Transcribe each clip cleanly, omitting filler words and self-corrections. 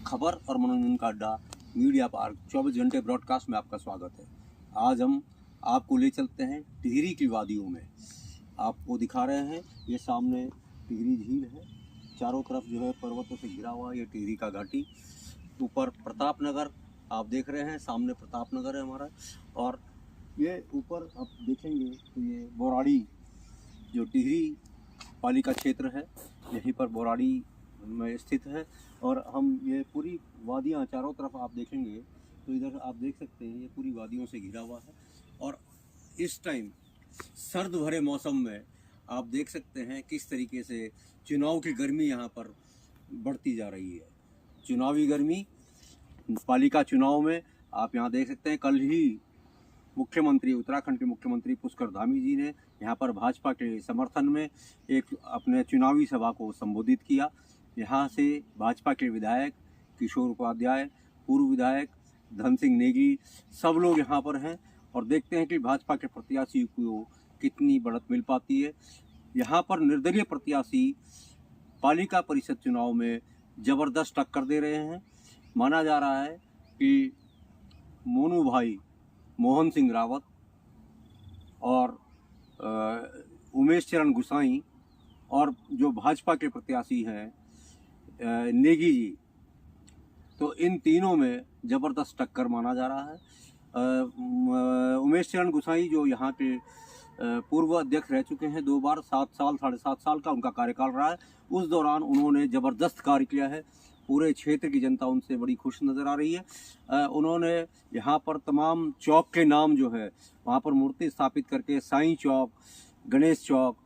खबर और मनोरंजन का अड्डा मीडिया पार्क 24 घंटे ब्रॉडकास्ट में आपका स्वागत है। आज हम आपको ले चलते हैं टिहरी की वादियों में। आपको दिखा रहे हैं ये सामने टिहरी झील है, चारों तरफ जो है पर्वतों से घिरा हुआ ये टिहरी का घाटी। ऊपर प्रताप नगर आप देख रहे हैं, सामने प्रताप नगर है हमारा। और ये ऊपर आप देखेंगे तो ये बोराड़ी जो टिहरी पालिका क्षेत्र है, यहीं पर बोराड़ी में स्थित है। और हम ये पूरी वादियाँ चारों तरफ आप देखेंगे तो इधर आप देख सकते हैं ये पूरी वादियों से घिरा हुआ है। और इस टाइम सर्द भरे मौसम में आप देख सकते हैं किस तरीके से चुनाव की गर्मी यहाँ पर बढ़ती जा रही है। चुनावी गर्मी पालिका चुनाव में आप यहाँ देख सकते हैं। कल ही मुख्यमंत्री, उत्तराखंड के मुख्यमंत्री पुष्कर धामी जी ने यहाँ पर भाजपा के समर्थन में एक अपने चुनावी सभा को संबोधित किया। यहाँ से भाजपा के विधायक किशोर उपाध्याय, पूर्व विधायक धन सिंह नेगी, सब लोग यहाँ पर हैं और देखते हैं कि भाजपा के प्रत्याशी को कितनी बढ़त मिल पाती है। यहाँ पर निर्दलीय प्रत्याशी पालिका परिषद चुनाव में ज़बरदस्त टक्कर दे रहे हैं। माना जा रहा है कि मोनू भाई मोहन सिंह रावत और उमेश चरण गुसाई और जो भाजपा के प्रत्याशी हैं नेगी जी, तो इन तीनों में ज़बरदस्त टक्कर माना जा रहा है। उमेश चरण गुसाई जो यहाँ के पूर्व अध्यक्ष रह चुके हैं 2 बार, 7 साल 7.5 साल का उनका कार्यकाल रहा है। उस दौरान उन्होंने ज़बरदस्त कार्य किया है। पूरे क्षेत्र की जनता उनसे बड़ी खुश नज़र आ रही है। उन्होंने यहाँ पर तमाम चौक के नाम जो है वहाँ पर मूर्ति स्थापित करके साईं चौक, गणेश चौक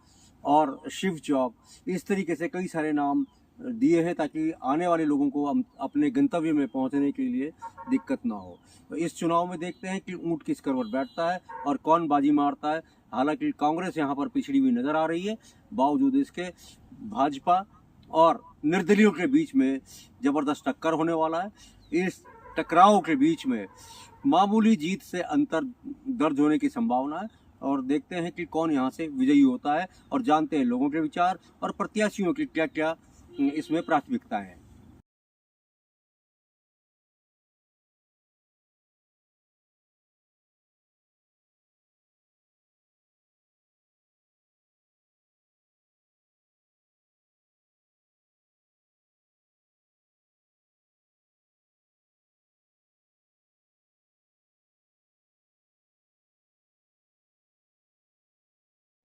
और शिव चौक, इस तरीके से कई सारे नाम दिए हैं ताकि आने वाले लोगों को अपने गंतव्य में पहुँचने के लिए दिक्कत ना हो। तो इस चुनाव में देखते हैं कि ऊँट किस करवट बैठता है और कौन बाजी मारता है। हालांकि कांग्रेस यहाँ पर पिछड़ी हुई नज़र आ रही है, बावजूद इसके भाजपा और निर्दलीयों के बीच में ज़बरदस्त टक्कर होने वाला है। इस टकराव के बीच में मामूली जीत से अंतर दर्ज होने की संभावना है और देखते हैं कि कौन यहाँ से विजयी होता है और जानते हैं लोगों के विचार और प्रत्याशियों की क्या क्या इसमें प्राथमिकताएं हैं।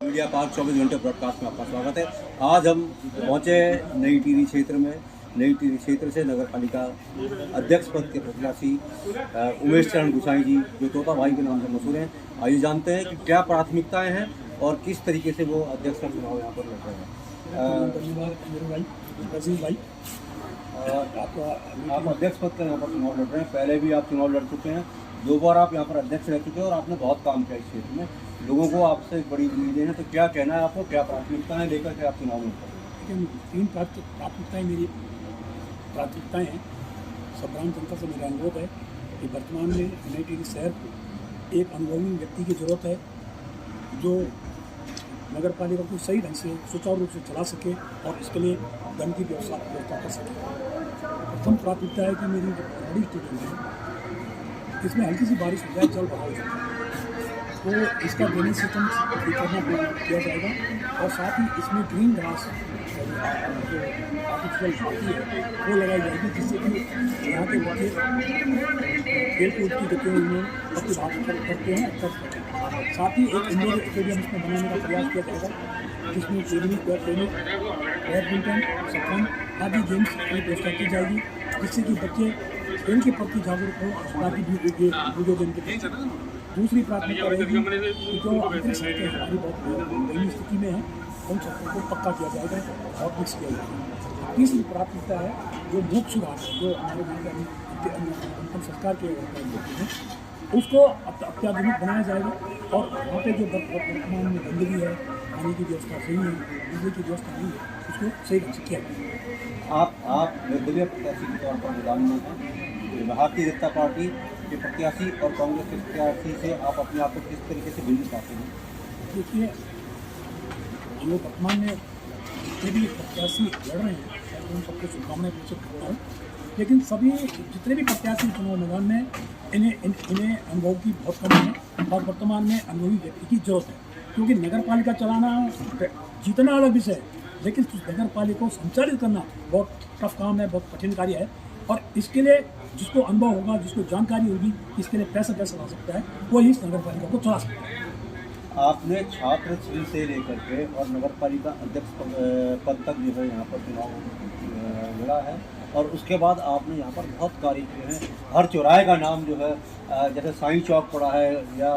मीडिया पार्क 24 घंटे ब्रॉडकास्ट में आपका स्वागत है। आज हम पहुँचे नई टिहरी क्षेत्र में। नई टिहरी क्षेत्र से नगर पालिका अध्यक्ष पद के प्रत्याशी उमेश चरण गुसाई जी, जो तोता भाई के नाम से मशहूर हैं, आइए जानते हैं कि क्या प्राथमिकताएं हैं और किस तरीके से वो अध्यक्ष का चुनाव यहाँ पर लड़ रहे हैं। धन्यवाद रजीज भाई। आप अध्यक्ष पद का यहाँ पर चुनाव लड़ रहे हैं। पहले भी आप चुनाव लड़ चुके हैं, 2 बार आप यहाँ पर अध्यक्ष रह चुके हैं और आपने बहुत काम किया इस क्षेत्र में। लोगों को आपसे बड़ी उम्मीदें हैं, तो क्या कहना है आपको, क्या प्राथमिकताएं लेकर के आप चुनाव में उतरे? 3 प्राथमिकताएँ मेरी प्राथमिकताएँ हैं। सभ्राम जनता से मेरा अनुरोध है कि वर्तमान में नई टिहरी शहर को एक अनुभवी व्यक्ति की ज़रूरत है जो नगर पालिका को सही ढंग से सुचारू रूप से चला सके और इसके लिए धन की व्यवस्था कर सके। प्रथम प्राथमिकता है कि मेरी बड़ी स्टेडियम है, इसमें हल्की सी बारिश हो जाए, जल बहाव हो जाए, तो इसका ड्रेनेज सिस्टम करना किया जाएगा और साथ ही इसमें ग्रीन घास जो आर्टिफिशियल होती है वो लगाई जाएगी, जिससे कि यहाँ के बच्चे खेल कूद की गतिविधियों में प्रतिभाग करते हैं। साथ ही एक इंडोर स्टेडियम इसमें बनाने का प्रयास किया जाएगा, जिसमें टेनिस, बैडमिंटन, शतरंज आदि गेम्स की व्यवस्था की जाएगी, जिससे कि बच्चे खेल के प्रति जागरूक हो ताकि वीडियो गेम के प्रति। दूसरी प्राथमिकता रहेगी कि जो अंतरिक्ष सड़कें हमारी बहुत दयनीय स्थिति में हैं, उन सड़कों को पक्का किया जाएगा और मिक्स किया जाएगा। तीसरी प्राथमिकता है जो मुख्य सुधार जो हमारे अंतिम सरकार के हैं उसको अत्याधुनिक बनाया जाएगा और वहाँ पे जो वर्तमान में गंदगी है, पानी की व्यवस्था सही है, बिजली की व्यवस्था नहीं है, उसको सही ढंग से किया जाएगा। आप निर्दलीय प्रत्याशी के तौर पर मैदान में हैं। भारतीय जनता पार्टी के प्रत्याशी और कांग्रेस के प्रत्याशी से आप अपने आप को किस तरीके से भिन्न पाते हैं? देखिए, हम लोग वर्तमान में जितने भी प्रत्याशी लड़ रहे हैं उन सबको शुभकामनाएं प्रेषित करता हूँ लेकिन सभी जितने भी प्रत्याशी चुनाव मैदान में इन्हें अनुभव की बहुत कमी है और वर्तमान में अनुभवी व्यक्ति की जरूरत है, क्योंकि नगर पालिका चलाना जीतना अलग विषय है, लेकिन उस नगर पालिका को संचालित करना बहुत टफ काम है, बहुत कठिन कार्य है। और इसके लिए जिसको अनुभव होगा, जिसको जानकारी होगी, इसके लिए पैसा कैसे ला सकता है, वो ही इस नगर पालिका को चला सकता है। आपने छात्र श्री से लेकर के और नगर पालिका अध्यक्ष पद तक जो है यहाँ पर चुनाव लड़ा है, और उसके बाद आपने यहाँ पर बहुत कार्य किए हैं। हर चौराहे का नाम जो है, जैसे साईं चौक पड़ा है, या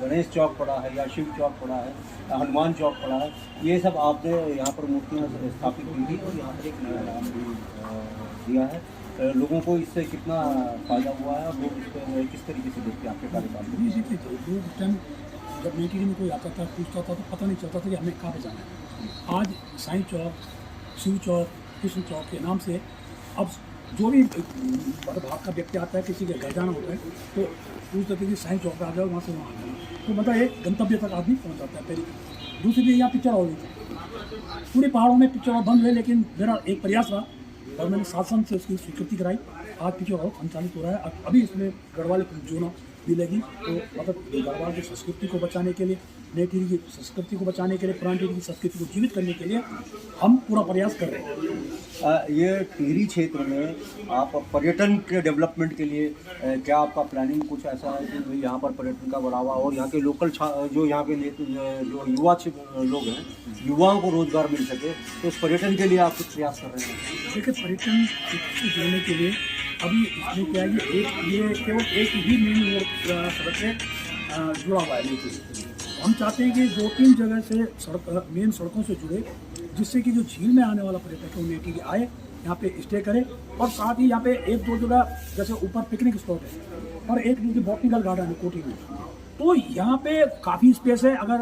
गणेश चौक पड़ा है, या शिव चौक पड़ा है, हनुमान चौक पड़ा है, ये सब आपने यहाँ पर मूर्तियाँ स्थापित की थी और यहाँ पर एक नया नाम भी दिया है। लोगों को इससे कितना फ़ायदा हुआ है और लोग इस पर किस तरीके से देखते हैं आपके कार्यकाल में? जी देखिए, लोग उस टाइम जब नई टिहरी में कोई आता था, पूछता था, तो पता नहीं चलता था कि हमें कहाँ पे जाना है। आज साईं चौक, शिव चौक, कृष्ण चौक के नाम से अब जो भी भाग का व्यक्ति आता है, किसी के घर जाना होता है, तो पूछते थे कि साईं चौक पर आ जाओ, वहाँ से वहाँ आ जाओ, तो मतलब एक गंतव्य तक आदमी पहुँच जाता है। पहली दूसरी चीज़, यहाँ पिक्चर हॉल थी, पूरे पहाड़ों में पिक्चर हॉल बंद हुए, लेकिन मेरा एक प्रयास रहा और मैंने शासन से उसकी स्वीकृति कराई। आज पिक्चर हॉल संचालित हो रहा है। अभी इसमें गढ़वाल जोना मिलेगी, तो मतलब गढ़वाल की संस्कृति को बचाने के लिए, नई टिहरी की संस्कृति को बचाने के लिए, पुरानी टिहरी की संस्कृति को जीवित करने के लिए हम पूरा प्रयास कर रहे हैं। ये टिहरी क्षेत्र में आप पर्यटन के डेवलपमेंट के लिए क्या आपका प्लानिंग कुछ ऐसा है कि यहाँ पर पर्यटन का बढ़ावा और यहाँ के लोकल जो यहाँ के जो युवा लोग हैं, युवाओं को रोजगार मिल सके, तो उस पर्यटन के लिए आप कुछ प्रयास कर रहे हैं? देखिए, पर्यटन से जोड़ने के लिए अभी इसमें क्या है, ये केवल एक ही मेन सड़क से जुड़ा हुआ है। लेकिन हम चाहते हैं कि 2-3 जगह से मेन सड़कों से जुड़े, जिससे कि जो झील में आने वाला पर्यटक है उन्हें कि आए, यहाँ पे स्टे करे, और साथ ही यहाँ पे 1-2 जगह जैसे ऊपर पिकनिक स्पॉट है और एक नीचे बॉटनिकल गार्डन है कोठी में, तो यहाँ पे काफ़ी स्पेस है। अगर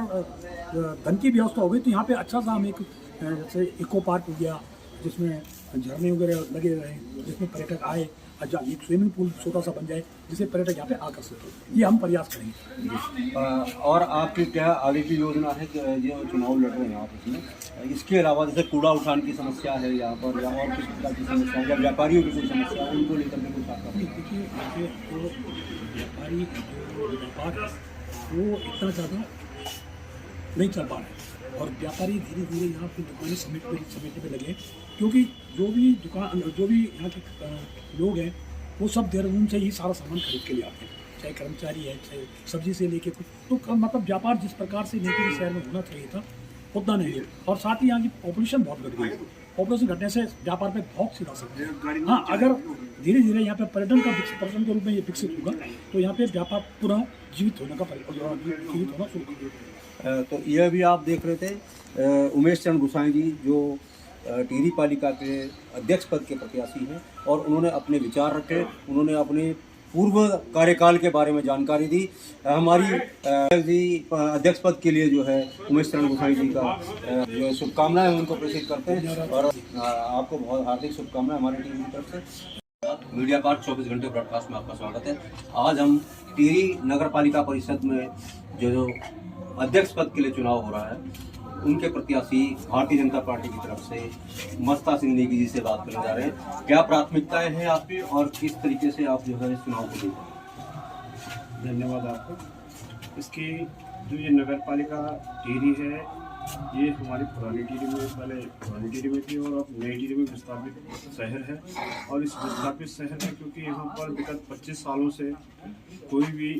धन की व्यवस्था हो गई तो यहाँ पे अच्छा सा हम एक जैसे इको पार्क हो गया, जिसमें झरने वगैरह लगे रहे, जिसमें पर्यटक आए, एक स्विमिंग पूल छोटा सा बन जाए जिससे पर्यटक यहाँ पे आकर्षित हो। ये हम प्रयास करेंगे। और आपकी क्या आगे की योजना है कि जो चुनाव लड़ रहे हैं आप इसमें, इसके अलावा जैसे कूड़ा उठान की समस्या है यहाँ पर, या और किस प्रकार की समस्या है, या व्यापारियों की कोई समस्या है, उनको लेकर के कुछ आपका? देखिए, तो व्यापारी जो व्यापार है वो इतना ज़्यादा नहीं चल पा रहा है, और व्यापारी धीरे धीरे यहाँ पे दुकानें समेटने पे लगे, क्योंकि जो भी यहाँ के लोग हैं वो सब देहरादून से ही सारा सामान खरीद के लिए आते हैं, चाहे कर्मचारी है, चाहे सब्जी से लेके कुछ, तो मतलब व्यापार जिस प्रकार से नई टिहरी शहर में होना चाहिए था उतना नहीं है। और साथ ही यहाँ की पॉपुलेशन बहुत घट गई है। पॉपुलेशन घटने से व्यापार पे बहुत सीधा असर है। हाँ, अगर धीरे धीरे यहाँ पे पर्यटन के रूप में ये विकसित होगा तो यहाँ पे व्यापार पूरा जीवित होना शुरू होगा। तो यह भी आप देख रहे थे उमेश चंद्र गुसाई जी, जो टिहरी पालिका के अध्यक्ष पद के प्रत्याशी हैं, और उन्होंने अपने विचार रखे, उन्होंने अपने पूर्व कार्यकाल के बारे में जानकारी दी। हमारी अध्यक्ष पद के लिए जो है उमेश चंद्र गुसाई जी का जो शुभकामनाएं उनको प्रेषित करते हैं, और आपको बहुत हार्दिक शुभकामनाएं हमारी टीम की तरफ से। मीडिया पार्क 24 घंटे ब्रॉडकास्ट में आपका स्वागत है। आज हम टिहरी नगर पालिका परिषद में जो अध्यक्ष पद के लिए चुनाव हो रहा है, उनके प्रत्याशी भारतीय जनता पार्टी की तरफ से मस्ता सिंह नेगी जी से बात करने जा रहे हैं। क्या प्राथमिकताएं हैं आपकी और किस तरीके से आप जो है इस चुनाव को देखते? धन्यवाद आपको। इसकी जो ये नगर पालिका टिहरी है, ये हमारी पुरानी टिहरी में, पहले पुरानी टिहरी में थी और अब नई टिहरी में विस्थापित शहर है। और इस विस्थापित शहर में क्योंकि यहाँ पर विगत 25 सालों से कोई भी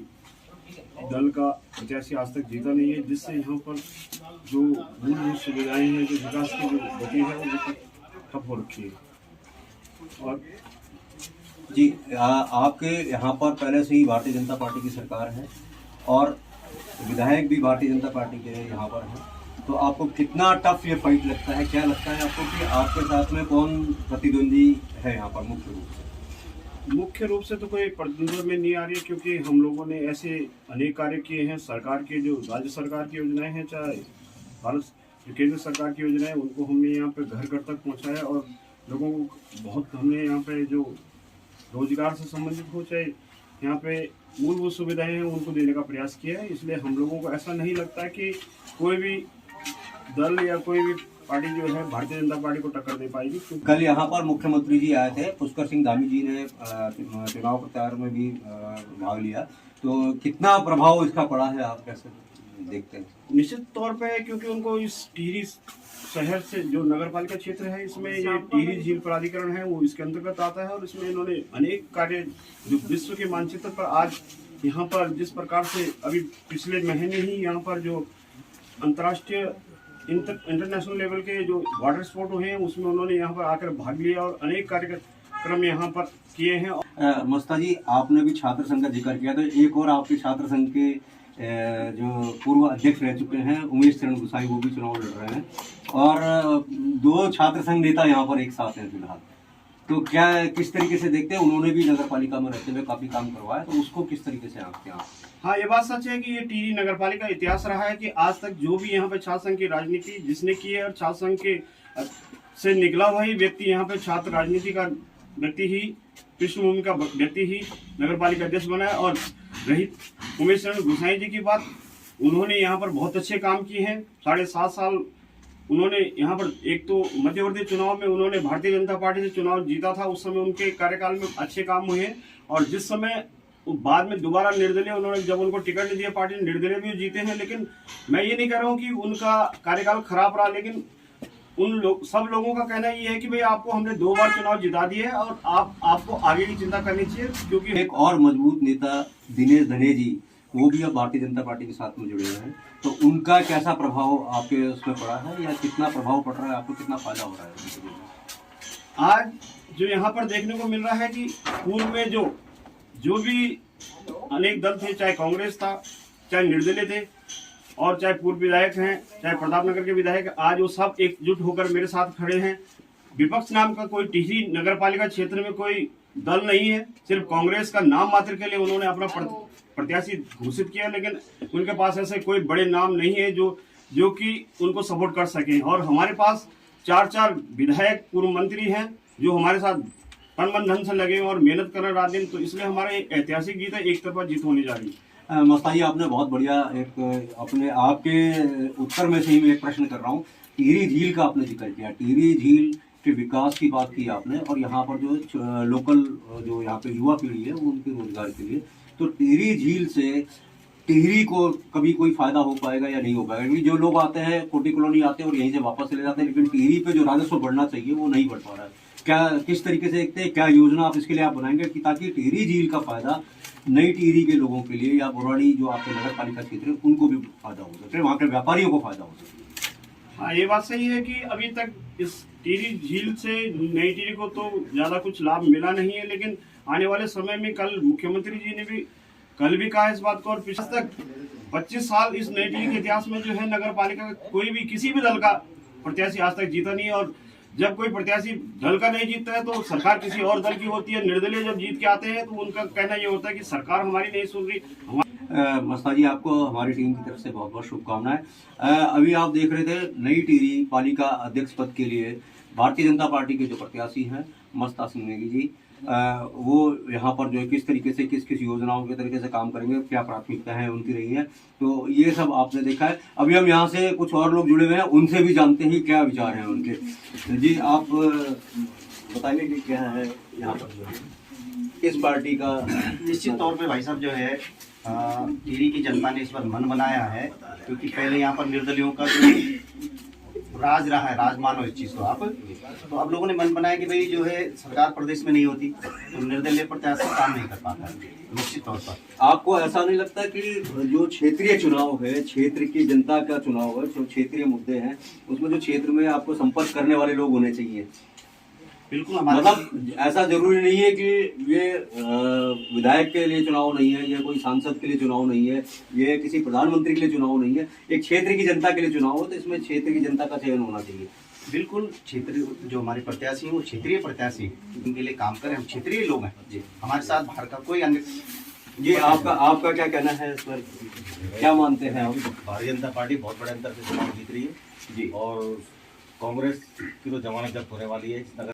दल का प्रत्याशी आज तक जीता नहीं है, जिससे यहाँ पर जो मूलभूत सुविधाएं हैं, जो विकास की जो गति है, वो ठप हो रखी है। और जी, आपके यहाँ पर पहले से ही भारतीय जनता पार्टी की सरकार है और विधायक भी भारतीय जनता पार्टी के यहाँ पर हैं, तो आपको कितना टफ ये फाइट लगता है? क्या लगता है आपको कि आपके साथ में कौन प्रतिद्वंदी है यहाँ पर मुख्य रूप से? मुख्य रूप से तो कोई प्रतिद्वंदी में नहीं आ रही है, क्योंकि हम लोगों ने ऐसे अनेक कार्य किए हैं। सरकार के जो राज्य सरकार की योजनाएं हैं, चाहे भारत केंद्र सरकार की योजनाएं, उनको हमने यहाँ पे घर घर तक पहुँचाया, और लोगों को बहुत हमने यहाँ पे जो रोजगार से संबंधित हो, चाहे यहाँ पे मूलभूत सुविधाएं हैं, उनको देने का प्रयास किया है। इसलिए हम लोगों को ऐसा नहीं लगता कि कोई भी दल या कोई भी पार्टी जो है भारतीय जनता पार्टी को टक्कर दे पाएगी। कल यहाँ पर मुख्यमंत्री जी आए थे, पुष्कर सिंह धामी जी ने चुनाव प्रचार में भी भाग लिया, तो कितना प्रभाव इसका पड़ा है, आप कैसे देखते हैं? निश्चित तौर पे, क्योंकि उनको इस टिहरी शहर से जो नगर पालिका क्षेत्र है, इसमें ये टिहरी झील प्राधिकरण है वो इसके अंतर्गत आता है, और इसमें इन्होंने अनेक कार्य जो विश्व के मानचित्र पर आज यहाँ पर जिस प्रकार से अभी पिछले महीने ही यहाँ पर जो अंतर्राष्ट्रीय इंटरनेशनल लेवल के जो वाटर स्पोर्ट हुए हैं उसमें उन्होंने यहाँ पर आकर भाग लिया और अनेक कार्यक्रम यहाँ पर किए हैं। मस्ता जी, आपने भी छात्र संघ का जिक्र किया, तो एक और आपके छात्र संघ के जो पूर्व अध्यक्ष रह चुके हैं उमेश चरण गुसाई, वो भी चुनाव लड़ रहे हैं, और 2 छात्र संघ नेता यहाँ पर एक साथ हैं फिलहाल, तो क्या किस तरीके से देखते हैं? उन्होंने भी नगर पालिका में रहते हुए काफी काम करवाया, तो उसको किस तरीके से आंकते हैं? हाँ, ये बात सच है कि ये टिहरी नगर पालिका इतिहास रहा है कि आज तक जो भी यहाँ पे छात्र संघ की राजनीति जिसने की है और छात्र संघ के से निकला हुआ ही व्यक्ति यहाँ पे छात्र राजनीति का व्यक्ति ही, पृष्ठभूमि का व्यक्ति ही नगर पालिका अध्यक्ष बना है। और रही उमेश चरण गुसाई जी की बात, उन्होंने यहाँ पर बहुत अच्छे काम किए हैं। 7.5 साल उन्होंने यहाँ पर, एक तो मध्यवर्ती चुनाव में उन्होंने भारतीय जनता पार्टी से चुनाव जीता था, उस समय उनके कार्यकाल में अच्छे काम हुए हैं, और जिस समय बाद में दोबारा निर्दलीय उन्होंने जब उनको टिकट नहीं दिया पार्टी ने, निर्दलीय भी जीते हैं। लेकिन मैं ये नहीं कह रहा हूँ कि उनका कार्यकाल खराब रहा, लेकिन सब लोगों का कहना ये है कि भाई आपको हमने 2 बार चुनाव जिता दिए और आपको आगे की चिंता करनी चाहिए। क्योंकि एक और मजबूत नेता दिनेश धने जी, वो भी अब भारतीय जनता पार्टी के साथ में जुड़े हुए हैं, तो उनका कैसा प्रभाव आपके उसमें पड़ा है, या कितना प्रभाव पड़ रहा है, आपको कितना फायदा हो रहा है? आज जो यहाँ पर देखने को मिल रहा है कि पूर्व में जो भी अनेक दल थे, चाहे कांग्रेस था, चाहे निर्दलीय थे, और चाहे पूर्व विधायक हैं, चाहे प्रतापनगर के विधायक, आज वो सब एकजुट होकर मेरे साथ खड़े हैं। विपक्ष नाम का कोई टिहरी नगर पालिका क्षेत्र में कोई दल नहीं है, सिर्फ कांग्रेस का नाम मात्र के लिए उन्होंने अपना प्रत्याशी घोषित किया, लेकिन उनके पास ऐसे कोई बड़े नाम नहीं है जो कि उनको सपोर्ट कर सकें। और हमारे पास 4 विधायक, पूर्व मंत्री हैं जो हमारे साथ तन मन धन से लगे और मेहनत कर रहे रात दिन, तो इसलिए हमारे ऐतिहासिक जीत है, एक तरफा जीत होने जा रही है। मस्ताई, आपने बहुत बढ़िया एक अपने आपके उत्तर में से ही मैं एक प्रश्न कर रहा हूँ। टिहरी झील का आपने जिक्र किया, टिहरी झील के विकास की बात की आपने, और यहाँ पर जो लोकल जो यहाँ पे युवा पीढ़ी है वो उनके रोजगार के लिए, तो टिहरी झील से टिहरी को कभी कोई फायदा हो पाएगा या नहीं हो पाएगा? क्योंकि जो लोग आते हैं कोटी कॉलोनी आते हैं और यहीं से वापस चले जाते हैं, लेकिन टिहरी पे जो राजस्व बढ़ना चाहिए वो नहीं बढ़ पा रहा है। क्या किस तरीके से देखते हैं, क्या योजना आप इसके लिए आप बनाएंगे कि ताकि टिहरी झील का फायदा नई टिहरी के लोगों के लिए या बुराड़ी जो आपके नगर पालिका क्षेत्र है उनको भी फायदा हो सके, वहाँ के व्यापारियों को फायदा हो सके? हाँ, ये बात सही है कि अभी तक इस टिहरी झील से नई टिहरी को तो ज्यादा कुछ लाभ मिला नहीं है, लेकिन आने वाले समय में, कल मुख्यमंत्री जी ने भी कल भी कहा इस बात को, और पिछले तक 25 साल इस नई टिहरी के इतिहास में जो है नगर पालिका कोई भी किसी भी दल का प्रत्याशी आज तक जीता नहीं है। और जब कोई प्रत्याशी दल का नहीं जीतता है तो सरकार किसी और दल की होती है। निर्दलीय जब जीत के आते हैं तो उनका कहना ये होता है कि सरकार हमारी नहीं सुन रही। मस्ता जी, आपको हमारी टीम की तरफ से बहुत बहुत शुभकामनाएं। अभी आप देख रहे थे नई टिहरी पालिका अध्यक्ष पद के लिए भारतीय जनता पार्टी के जो प्रत्याशी हैं मस्ता सिंह नेगी जी, वो यहाँ पर जो है किस तरीके से किस योजनाओं के तरीके से काम करेंगे, क्या प्राथमिकताएं उनकी रही हैं, तो ये सब आपने देखा है। अभी हम यहाँ से कुछ और लोग जुड़े हुए हैं, उनसे भी जानते हैं क्या विचार हैं उनके। जी, आप बताइए कि क्या है यहाँ पर किस पार्टी का? निश्चित तौर पे भाई साहब जो है टिहरी की जनता ने इस पर मन बनाया है, क्योंकि पहले यहाँ पर निर्दलियों का जो राज रहा है, राज मानो इस चीज़ को आप, तो अब लोगों ने मन बनाया कि भाई जो है सरकार प्रदेश में नहीं होती तो निर्दलीय प्रत्याशी काम नहीं कर पाता। निश्चित तौर पर आपको ऐसा नहीं लगता कि जो क्षेत्रीय चुनाव है, क्षेत्र की जनता का चुनाव है, जो क्षेत्रीय मुद्दे हैं उसमें जो क्षेत्र में आपको संपर्क करने वाले लोग होने चाहिए? बिल्कुल, मतलब ऐसा जरूरी नहीं है कि ये विधायक के लिए चुनाव नहीं है, ये कोई सांसद के लिए चुनाव नहीं है, ये किसी प्रधानमंत्री के लिए चुनाव नहीं है, एक क्षेत्र की जनता के लिए चुनाव हो, तो इसमें क्षेत्र की जनता का चयन होना चाहिए। बिल्कुल, क्षेत्रीय जो हमारे प्रत्याशी हैं वो क्षेत्रीय प्रत्याशी उनके लिए काम करें, हम क्षेत्रीय लोग हैं जी, हमारे साथ बाहर का कोई अन्य। ये आपका क्या कहना है इस पर, क्या मानते हैं आप? भारतीय जनता पार्टी बहुत बड़े अंतर से चुनाव जीत रही है जी, और कांग्रेस की तो जमानत जब्त होने वाली है इस नगर